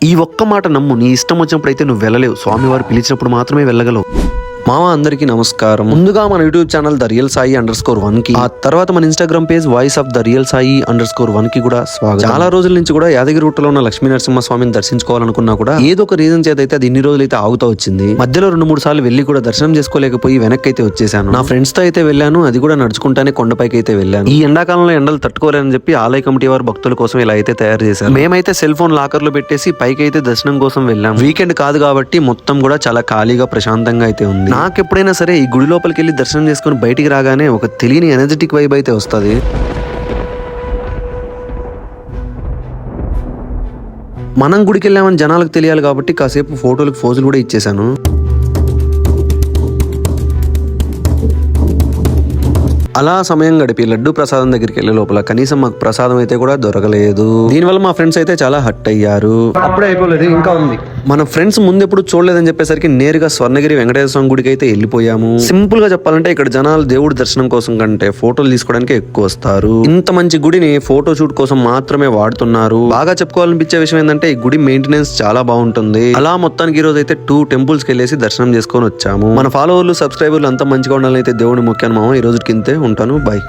ఈ ఒక్క మాట నమ్ము, నీ ఇష్టం వచ్చినప్పుడు అయితే నువ్వు వెళ్ళలేవు, స్వామివారు పిలిచినప్పుడు మాత్రమే వెళ్ళగలవు. మామ అందరికీ నమస్కారం. ముందుగా మన YouTube channel the real Sai _1 కి, ఆ తర్వాత మన Instagram page voice of the real Sai _1 కి కూడా స్వాగతం. చాలా రోజుల నుంచి కూడా యాదగిరి గుట్టలో ఉన్న లక్ష్మీ నరసింహ స్వామిని దర్శించుకోవాలనుకున్నా కూడా ఏదో ఒక రీజన్ చేత అయితే అది ఇన్ని రోజులైతే ఆగుతూ వచ్చింది. మధ్యలో 2-3 సార్లు వెళ్లి కూడా దర్శనం చేసుకోలేకపోయి వెనక్కి అయితే వచ్చేసాను. నా ఫ్రెండ్స్ తో అయితే వెళ్ళాను, అది కూడా నడుచుకుంటానే కొండపైకి అయితే వెళ్ళాను. ఈ ఎండాకాలంలో ఎండలు తట్టుకోలేని చెప్పి ఆలయ కమిటీ వారు భక్తుల కోసం ఇలా అయితే తయారు చేశారు. మేమైతే సెల్ ఫోన్ లాకర్ లో పెట్టేసి పైకి అయితే దర్శనం కోసం వెళ్ళాం. వీకెండ్ కాదు కాబట్టి మొత్తం కూడా చాలా ఖాళీగా ప్రశాంతంగా అయితే ఉంది. నాకు ఎప్పుడైనా సరే ఈ గుడి లోపలికి వెళ్ళి దర్శనం చేసుకుని బయటికి రాగానే ఒక తెలియని ఎనర్జెటిక్ వైబ్ అయితే వస్తుంది. మనం గుడికి వెళ్ళామని జనాలకు తెలియాలి కాబట్టి కాసేపు ఫోటోలకు పోజులు కూడా ఇచ్చేసాను. అలా సమయం గడిపి లడ్డు ప్రసాదం దగ్గరికి వెళ్లే లోపల కనీసం మాకు ప్రసాదం అయితే కూడా దొరకలేదు. దీనివల్ల మా ఫ్రెండ్స్ అయితే చాలా హట్ అయ్యారు. అప్పుడే అయిపోలేదు, ఇంకా ఉంది. మన ఫ్రెండ్స్ ముందు ఎప్పుడు చూడలేదని చెప్పేసరికి నేరుగా స్వర్ణగిరి వెంకటేశ్వర స్వామి గుడికి అయితే వెళ్ళిపోయాము. సింపుల్ గా చెప్పాలంటే ఇక్కడ జనాలు దేవుడి దర్శనం కోసం కంటే ఫోటోలు తీసుకోవడానికి ఎక్కువ వస్తారు. ఇంత మంచి గుడిని ఫోటో షూట్ కోసం మాత్రమే వాడుతున్నారు. బాగా చెప్పుకోవాలనిపించే విషయం ఏంటంటే ఈ గుడి మెయింటెనెన్స్ చాలా బాగుంటుంది. అలా మొత్తానికి ఈ రోజు అయితే 2 టెంపుల్స్ కి వెళ్ళేసి దర్శనం చేసుకొని వచ్చాము. మన ఫాలోవర్లు, సబ్స్క్రైబర్లు అంతా మంచిగా ఉండాలని అయితే దేవుని మొక్కాను మామ. ఈ రోజుకి ఇంతే, ఉంటాను, బాయ్.